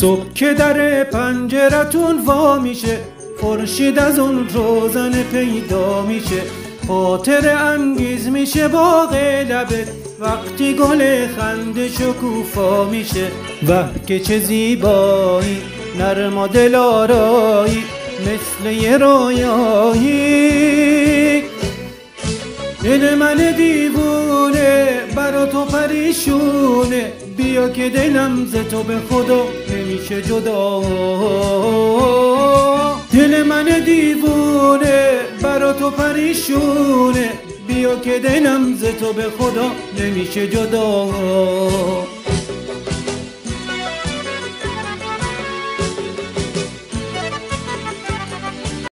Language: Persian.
صبح که در پنجرتون وا میشه، خورشید از اون روزن پیدا میشه، خاطر انگیز میشه باغ لبت وقتی گل خنده شکوفا میشه. وه که چه زیبایی، نرم و دلارایی، مثل یه رویایی. دل من دیوونه برا تو پریشونه، بیا که دلم ز تو به خدا نمیشه جدا. دل من دیوونه برا تو پریشونه، بیا که دلم ز تو به خدا نمیشه جدا.